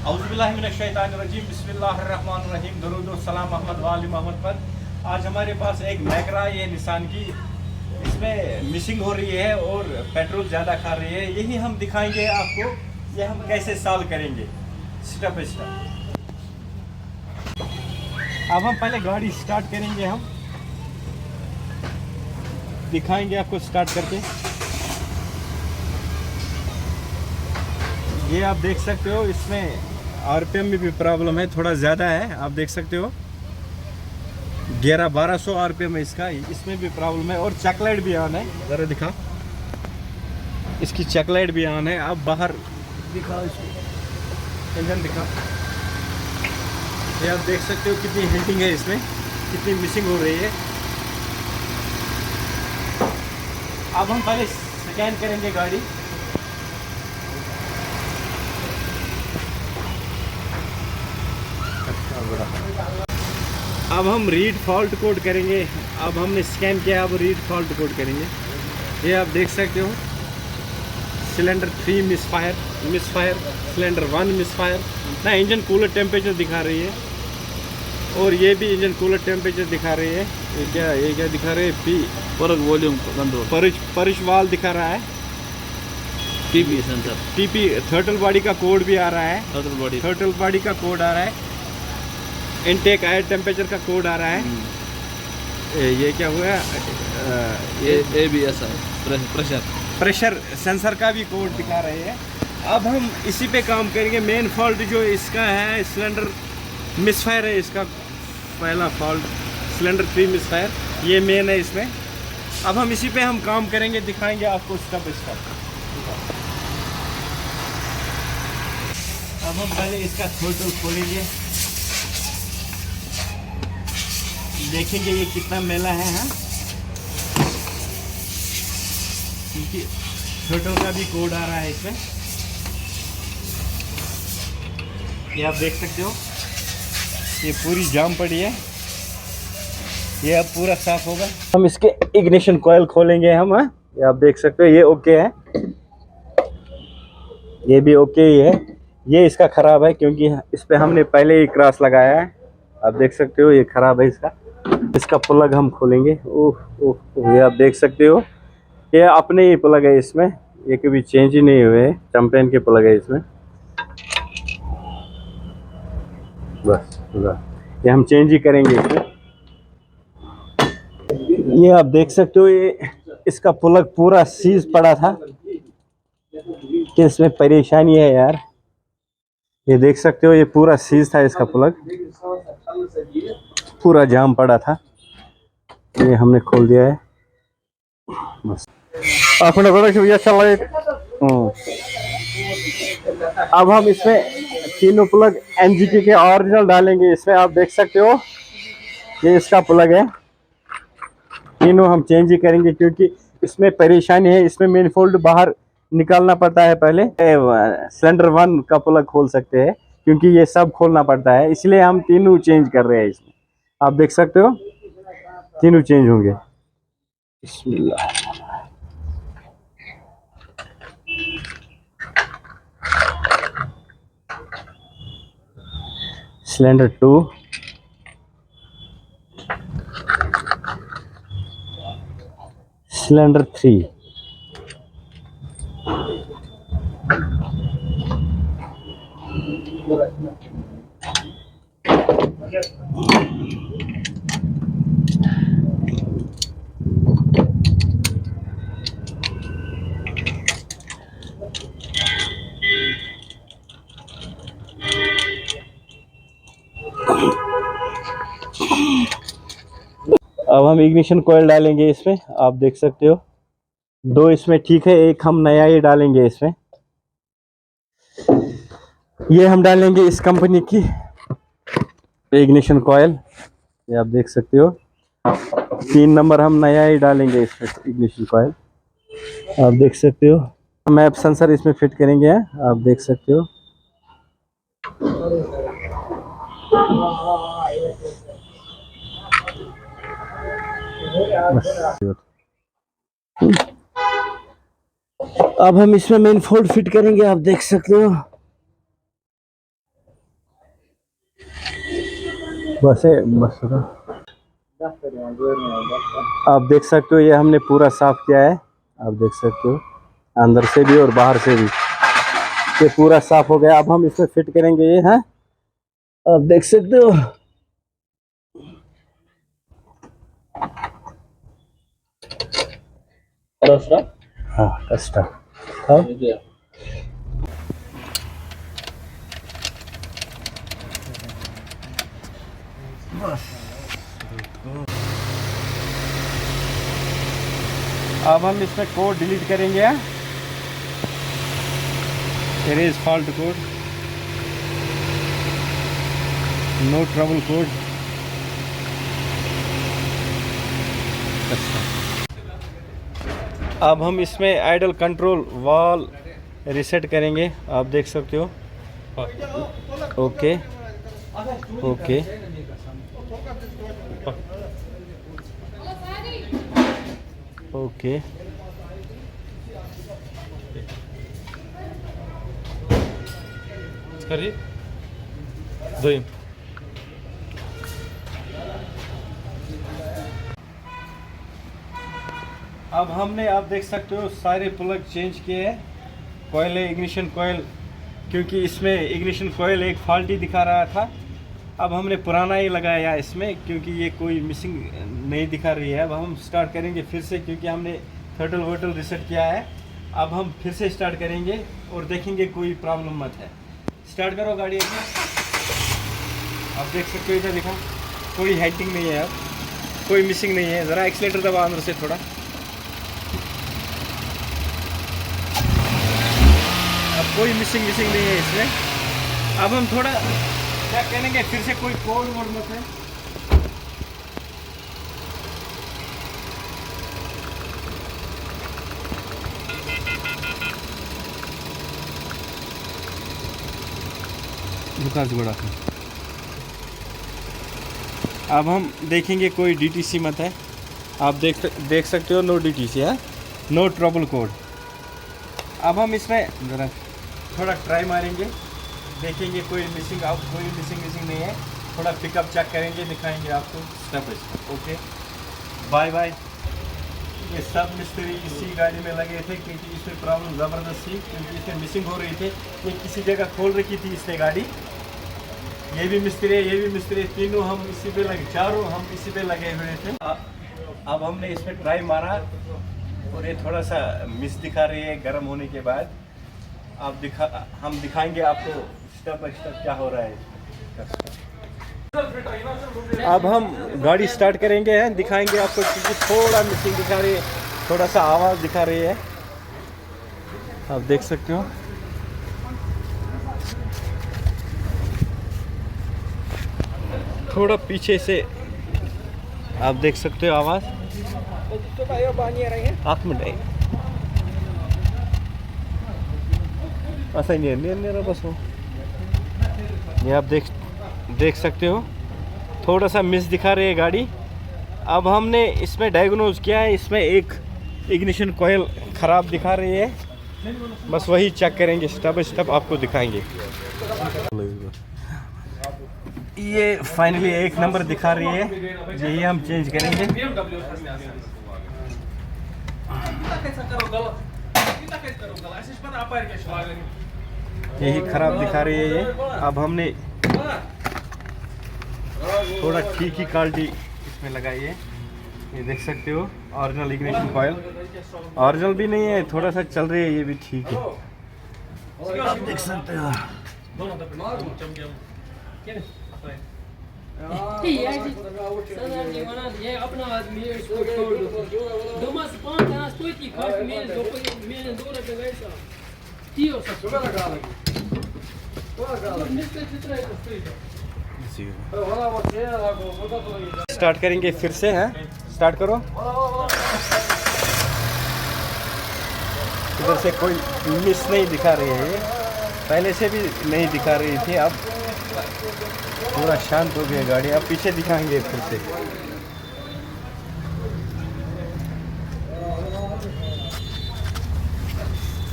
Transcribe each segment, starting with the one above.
औज़ुबिल्लाहिमिनश्शैतानिर्रजीम बिस्मिल्लाहिर्रहमानिर्रहीम दरूद व सलाम अहमद वाली मोहम्मद पर। आज हमारे पास एक मैकरा ये निसान की इसमें मिसिंग हो रही है और पेट्रोल ज़्यादा खा रही है। यही हम दिखाएंगे आपको, ये हम कैसे सॉल्व करेंगे स्टेप बाय स्टेप। अब हम पहले गाड़ी स्टार्ट करेंगे, हम दिखाएंगे आपको स्टार्ट करके। ये आप देख सकते हो, इसमें आरपीएम में भी प्रॉब्लम है, थोड़ा ज़्यादा है। आप देख सकते हो 1100-1200 आरपीएम है इसका, इसमें भी प्रॉब्लम है। और चेकलाइट भी ऑन है, ज़रा दिखा, इसकी चेकलाइट भी ऑन है। आप बाहर दिखा, इसको इंजन दिखा। ये आप देख सकते हो कितनी हिटिंग है इसमें, कितनी मिसिंग हो रही है। अब हम पहले स्कैन करेंगे गाड़ी। अब हम रीड फॉल्ट कोड करेंगे। अब हमने स्कैन किया, अब रीड फॉल्ट कोड करेंगे। ये आप देख सकते हो सिलेंडर 3 मिसफायर, सिलेंडर 1 मिसफायर ना। इंजन कूलर टेम्परेचर दिखा रही है, और ये भी इंजन कूलर टेम्परेचर दिखा रही है। ये क्या दिखा रहे हैं? पी वॉल्यूम कंट्रोल, परिश वाल दिखा रहा है। टीपी सेंसर, टीपी थर्टल बॉडी का कोड भी आ रहा है, थर्टल बॉडी का कोड आ रहा है। इनटेक एयर टेम्परेचर का कोड आ रहा है। ये क्या हुआ? ये ABS है, प्रेशर सेंसर का भी कोड दिखा रहे हैं। अब हम इसी पे काम करेंगे। मेन फॉल्ट जो इसका है, सिलेंडर मिसफायर है इसका। पहला फॉल्ट सिलेंडर 3 मिसफायर, ये मेन है इसमें। अब हम इसी पे हम काम करेंगे, दिखाएंगे आपको स्टेप बाय स्टेप। अब हम पहले इसका थ्रोटल खोलेंगे, देखेंगे ये कितना मेला है। हाँ, क्योंकि थ्रोटल का भी कोड आ रहा है इसमें। ये आप देख सकते हो, ये पूरी जाम पड़ी है। ये अब पूरा साफ होगा। हम इसके इग्निशन कॉइल खोलेंगे हम। हाँ, ये आप देख सकते हो, ये ओके है, ये भी ओके ही है। ये इसका ख़राब है क्योंकि इस पे हमने पहले ही क्रॉस लगाया है। आप देख सकते हो ये ख़राब है इसका। इसका प्लग हम खोलेंगे। ओह ओह, ये आप देख सकते हो, ये अपने ही प्लग है इसमें, ये कभी चेंज ही नहीं हुए, चैंपियन के प्लग है इसमें। बस ये हम चेंज ही करेंगे इसमें। ये आप देख सकते हो, ये इसका प्लग पूरा सीज पड़ा था, कि इसमें परेशानी है यार। ये देख सकते हो, ये पूरा सीज था इसका प्लग, पूरा जाम पड़ा था। ये हमने खोल दिया है। बस अब हम इसमें तीनों प्लग NGK के ओरिजिनल डालेंगे इसमें। आप देख सकते हो, ये इसका प्लग है। तीनों हम चेंज ही करेंगे क्योंकि इसमें परेशानी है। इसमें मेन फोल्ड बाहर निकालना पड़ता है पहले। सिलेंडर 1 का प्लग खोल सकते हैं क्योंकि ये सब खोलना पड़ता है, इसलिए हम तीनों चेंज कर रहे हैं इसमें। आप देख सकते हो तीनों चेंज होंगे। बिस्मिल्लाह। सिलेंडर 2, सिलेंडर 3, अब हम इग्निशन कॉइल डालेंगे इसमें। आप देख सकते हो 2 इसमें ठीक है, एक हम नया ही डालेंगे इसमें। ये हम डालेंगे इस कंपनी की इग्निशन कॉइल। ये आप देख सकते हो 3 नंबर हम नया ही डालेंगे इसमें इग्निशन कॉइल। आप देख सकते हो मैप सेंसर इसमें फिट करेंगे। आप देख सकते हो अब हम इसमें मेन फोल्ड फिट करेंगे। आप देख सकते हो वैसे बस आप देख सकते हो, ये हमने पूरा साफ किया है। आप देख सकते हो अंदर से भी और बाहर से भी ये पूरा साफ हो गया। अब हम इसमें फिट करेंगे ये हैं, आप देख सकते हो। हाँ कस्टा हाँ। अब हम इसमें कोड डिलीट करेंगे, erase fault code, no trouble code. अब हम इसमें आइडल कंट्रोल वॉल रीसेट करेंगे, आप देख सकते हो। ओके ओके ओके अब हमने, आप देख सकते हो, सारे प्लग चेंज किए हैं। कोयल है, इग्निशन कोयल, क्योंकि इसमें इग्निशन कोयल एक फॉल्टी दिखा रहा था। अब हमने पुराना ही लगाया इसमें, क्योंकि ये कोई मिसिंग नहीं दिखा रही है। अब हम स्टार्ट करेंगे फिर से, क्योंकि हमने थर्टल वर्टल रिसेट किया है। अब हम फिर से स्टार्ट करेंगे और देखेंगे कोई प्रॉब्लम मत है। स्टार्ट करो गाड़ी अपनी। आप देख सकते हो, इधर दिखा कोई हेडिंग नहीं है, अब कोई मिसिंग नहीं है। ज़रा एक्सीलेटर दबा अंदर से थोड़ा, अब कोई मिसिंग नहीं है इसमें। अब हम थोड़ा क्या करेंगे, फिर से कोई कोड वोड मत है। अब हम देखेंगे कोई डीटीसी मत है। आप देख सकते हो, नो डीटीसी है, नो ट्रबल कोड। अब हम इसमें ज़रा थोड़ा ट्राई मारेंगे, देखेंगे कोई मिसिंग नहीं है। थोड़ा पिकअप चेक करेंगे, दिखाएंगे आपको step by step. Okay bye bye. ये सब मिस्त्री इसी गाड़ी में लगे थे, क्योंकि इसमें प्रॉब्लम ज़बरदस्त थी, क्योंकि इसमें मिसिंग हो रही थी। ये किसी जगह खोल रखी थी इसने गाड़ी। ये भी मिस्त्री है, ये भी मिस्त्री है, तीनों हम इसी पे लगे, चारों हम इसी पे लगे हुए थे। अब हमने इसमें ट्राई मारा और ये थोड़ा सा मिस दिखा रही है गर्म होने के बाद। हम दिखाएंगे आपको स्टेप बाय स्टेप क्या हो रहा है। अब हम गाड़ी स्टार्ट करेंगे, दिखाएंगे आपको, क्योंकि थोड़ा मिसिंग दिखा रही है, थोड़ा सा आवाज़ दिखा रही है। आप देख सकते हो, थोड़ा पीछे से आप देख सकते हो आवाज़। आप मिनट ऐसा नहीं बस हो, ये आप देख सकते हो, थोड़ा सा मिस दिखा रही है गाड़ी। अब हमने इसमें डायग्नोज किया है, इसमें एक इग्निशन कॉइल ख़राब दिखा रही है। बस वही चेक करेंगे, स्टेप बाय स्टेप आपको दिखाएंगे। ये फाइनली एक नंबर दिखा रही है, यही हम चेंज करेंगे। यही ख़राब दिखा रही है ये। अब हमने थोड़ा ठीक ही क्वालिटी इसमें लगाई है, ये देख सकते हो। ओरिजिनल इग्निशन कॉइल, ओरिजिनल भी नहीं है, थोड़ा सा चल रही है, ये भी ठीक है, आप देख सकते हो। स्टार्ट करेंगे फिर से, हैं स्टार्ट करो। इधर से कोई मिस नहीं दिखा रही है, ये पहले से भी नहीं दिखा रही थी। अब पूरा शांत हो गया गाड़ी। अब पीछे दिखाएंगे फिर से।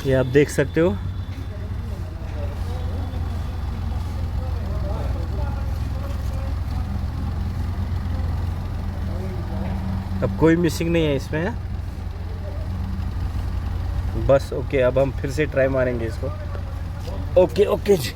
ये आप देख सकते हो, अब कोई मिसिंग नहीं है इसमें है? बस ओके, अब हम फिर से ट्राई मारेंगे इसको। ओके ओके जी।